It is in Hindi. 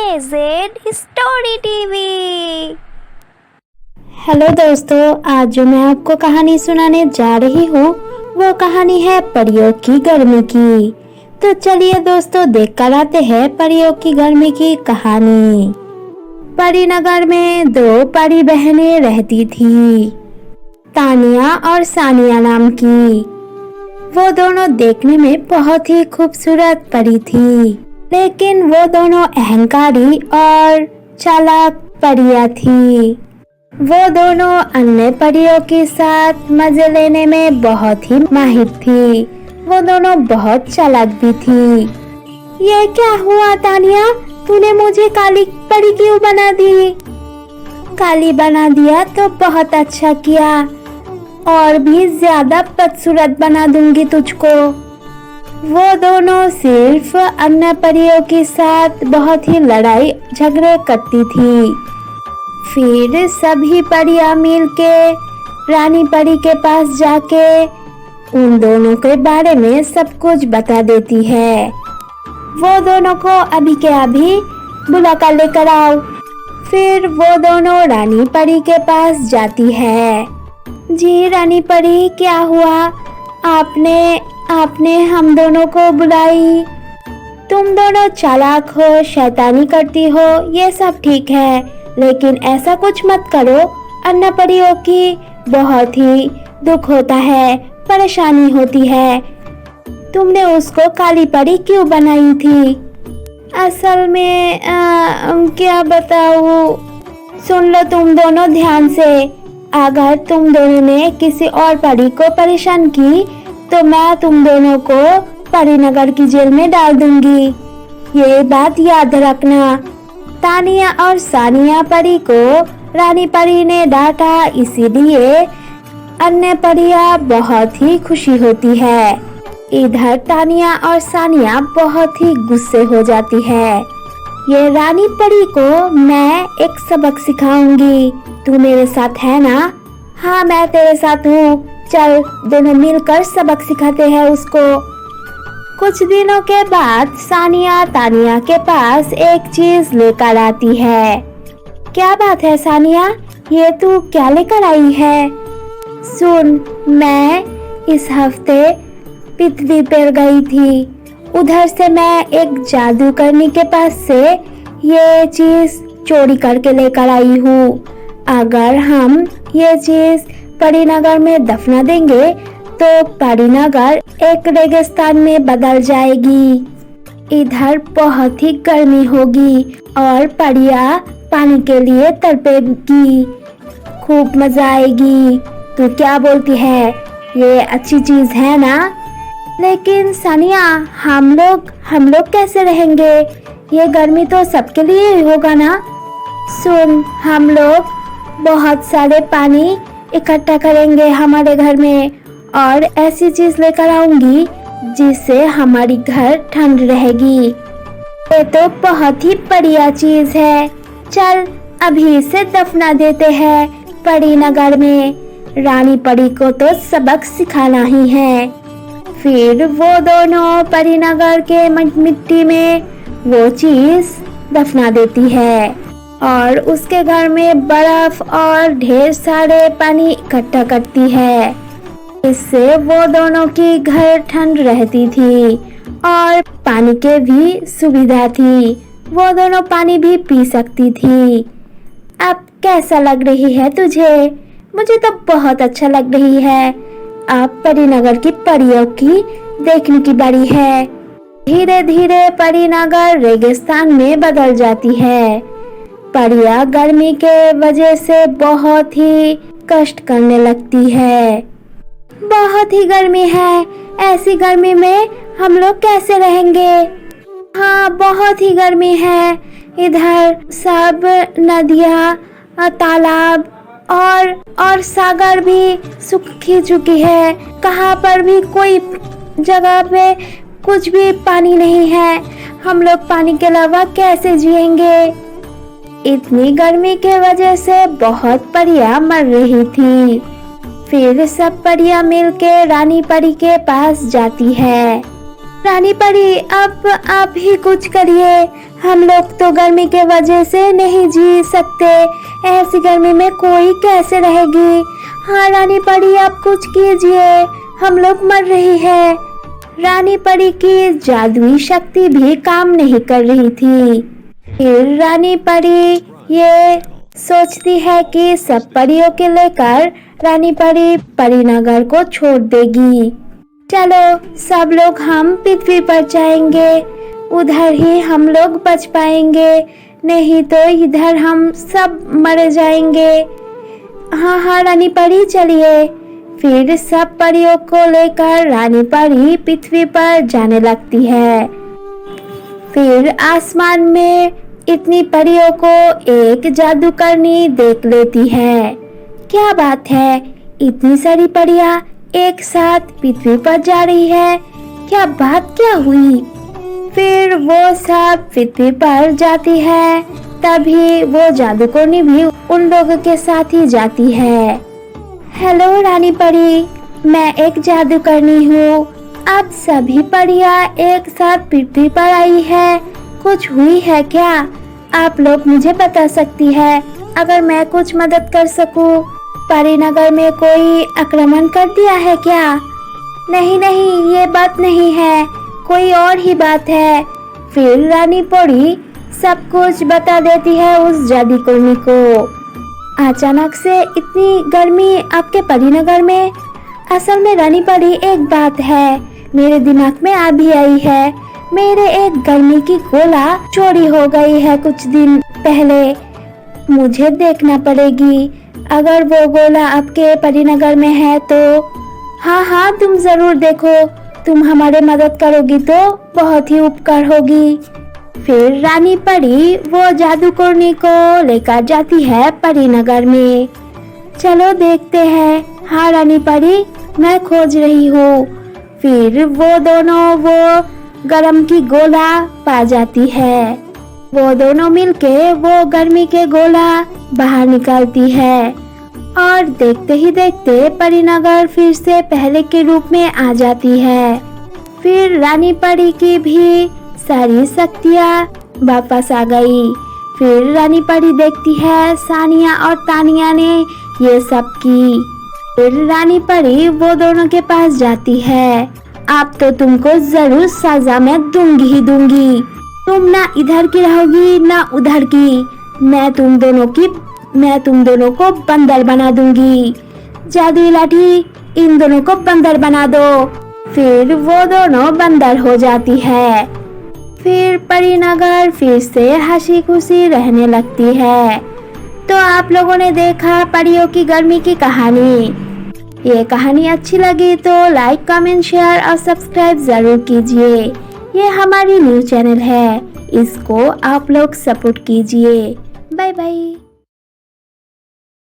Z story TV. हेलो दोस्तों, आज जो मैं आपको कहानी सुनाने जा रही हूँ वो कहानी है परियों की गर्मी की। तो चलिए दोस्तों, देखकर आते हैं परियों की गर्मी की कहानी। परीनगर में दो परी बहनें रहती थी, तानिया और सानिया नाम की। वो दोनों देखने में बहुत ही खूबसूरत परी थी, लेकिन वो दोनों अहंकारी और चालाक परियां थी। वो दोनों अन्य परियों के साथ मजे लेने में बहुत ही माहिर थी। वो दोनों बहुत चालाक भी थी। ये क्या हुआ तानिया, तूने मुझे काली परी क्यों बना दी? काली बना दिया तो बहुत अच्छा किया, और भी ज्यादा बदसूरत बना दूंगी तुझको। वो दोनों सिर्फ अन्य परियों के साथ बहुत ही लड़ाई झगड़े करती थी। फिर सभी परियां मिलके रानी परी के पास जाके उन दोनों के बारे में सब कुछ बता देती है। वो दोनों को अभी के अभी बुला कर लेकर आओ। फिर वो दोनों रानी परी के पास जाती है। जी रानी परी, क्या हुआ? आपने हम दोनों को बुलाई। तुम दोनों चालाक हो, शैतानी करती हो, ये सब ठीक है, लेकिन ऐसा कुछ मत करो। अन्य परियों की बहुत ही दुख होता है, परेशानी होती है। तुमने उसको काली परी क्यों बनाई थी? असल में क्या बताऊं? सुन लो तुम दोनों ध्यान से। अगर तुम दोनों ने किसी और परी को परेशान की तो मैं तुम दोनों को परीनगर की जेल में डाल दूंगी। ये बात याद रखना। तानिया और सानिया परी को रानी परी ने डांटा, इसीलिए अन्य परियां बहुत ही खुशी होती है। इधर तानिया और सानिया बहुत ही गुस्से हो जाती है। ये रानी परी को मैं एक सबक सिखाऊंगी। तू मेरे साथ है ना? हाँ, मैं तेरे साथ हूँ। चल, दोनों मिलकर सबक सिखाते हैं उसको। कुछ दिनों के बाद सानिया तानिया के पास एक चीज लेकर आती है। क्या बात है सानिया, ये तू क्या लेकर आई है? सुन, मैं इस हफ्ते पृथ्वी पर गई थी। उधर से मैं एक जादूगरनी के पास से ये चीज चोरी करके लेकर आई हूँ। अगर हम ये चीज परीनगर में दफना देंगे तो परीनगर एक रेगिस्तान में बदल जाएगी। इधर बहुत ही गर्मी होगी और परियां पानी के लिए तड़पेगी। खूब मजा आएगी। तू क्या बोलती है? ये अच्छी चीज है ना? लेकिन सानिया, हम लोग कैसे रहेंगे? ये गर्मी तो सबके लिए ही होगा ना? सुन, हम लोग बहुत सारे पानी इकट्ठा करेंगे हमारे घर में, और ऐसी चीज लेकर आऊंगी जिससे हमारी घर ठंड रहेगी। ये तो बहुत ही बढ़िया चीज है। चल, अभी इसे दफना देते हैं परीनगर में। रानी परी को तो सबक सिखाना ही है। फिर वो दोनों परीनगर के मिट्टी में वो चीज दफना देती है और उसके घर में बर्फ और ढेर सारे पानी इकट्ठा करती है। इससे वो दोनों की घर ठंड रहती थी और पानी के भी सुविधा थी। वो दोनों पानी भी पी सकती थी। अब कैसा लग रही है तुझे? मुझे तो बहुत अच्छा लग रही है। अब परीनगर की परियों की देखने की बारी है। धीरे धीरे परीनगर रेगिस्तान में बदल जाती है। परियां गर्मी के वजह से बहुत ही कष्ट करने लगती है। बहुत ही गर्मी है, ऐसी गर्मी में हम लोग कैसे रहेंगे? हाँ, बहुत ही गर्मी है। इधर सब नदियाँ, तालाब और सागर भी सूख चुकी है। कहाँ पर भी कोई जगह पे कुछ भी पानी नहीं है। हम लोग पानी के अलावा कैसे जिएंगे? इतनी गर्मी के वजह से बहुत परियां मर रही थी। फिर सब परियां मिलके रानी परी के पास जाती है। रानी परी, अब आप ही कुछ करिए। हम लोग तो गर्मी के वजह से नहीं जी सकते। ऐसी गर्मी में कोई कैसे रहेगी। हाँ रानी परी, आप कुछ कीजिए, हम लोग मर रही है। रानी परी की जादुई शक्ति भी काम नहीं कर रही थी। फिर रानी परी ये सोचती है कि सब परियों के लेकर रानी परी परीनगर को छोड़ देगी। चलो सब लोग हम पृथ्वी पर जाएंगे, उधर ही हम लोग बच पाएंगे, नहीं तो इधर हम सब मर जाएंगे। हाँ हाँ रानी परी, चलिए। फिर सब परियों को लेकर रानी परी पृथ्वी पर जाने लगती है। फिर आसमान में इतनी परियों को एक जादूगरनी देख लेती है। क्या बात है, इतनी सारी परियां एक साथ पृथ्वी पर जा रही है, क्या बात क्या हुई। फिर वो सब पृथ्वी पर जाती है, तभी वो जादूगरनी भी उन लोगों के साथ ही जाती है। हेलो रानी परी, मैं एक जादूगरनी हूँ। अब सभी परियां एक साथ पृथ्वी पर आई है, कुछ हुई है क्या? आप लोग मुझे बता सकती है, अगर मैं कुछ मदद कर सकूं। परीनगर में कोई आक्रमण कर दिया है क्या? नहीं नहीं, ये बात नहीं है, कोई और ही बात है। फिर रानी परी सब कुछ बता देती है उस जादूगरनी को। अचानक से इतनी गर्मी आपके परीनगर में? असल में रानी परी, एक बात है मेरे दिमाग में अभी आई है। मेरे एक गर्मी की गोला चोरी हो गई है कुछ दिन पहले, मुझे देखना पड़ेगी। अगर वो गोला आपके परीनगर में है तो। हाँ हाँ, तुम जरूर देखो, तुम हमारे मदद करोगी तो बहुत ही उपकार होगी। फिर रानी परी वो जादूगरनी को लेकर जाती है परीनगर में। चलो देखते हैं। हाँ रानी परी, मैं खोज रही हूँ। फिर वो दोनों वो गरम की गोला पा जाती है। वो दोनों मिलके वो गर्मी के गोला बाहर निकालती है और देखते ही देखते परीनगर फिर से पहले के रूप में आ जाती है। फिर रानी परी की भी सारी शक्तियाँ वापस आ गई। फिर रानी परी देखती है सानिया और तानिया ने ये सब की। फिर रानी परी वो दोनों के पास जाती है। अब तो तुमको जरूर सजा मैं दूंगी ही दूंगी। तुम ना इधर की रहोगी ना उधर की। मैं तुम दोनों को बंदर बना दूंगी। जादुई लाठी, इन दोनों को बंदर बना दो। फिर वो दोनों बंदर हो जाती है। फिर परीनगर फिर से हंसी खुशी रहने लगती है। तो आप लोगों ने देखा परियों की गर्मी की कहानी। ये कहानी अच्छी लगी तो लाइक, कमेंट, शेयर और सब्सक्राइब जरूर कीजिए। ये हमारी न्यूज़ चैनल है, इसको आप लोग सपोर्ट कीजिए। Bye bye.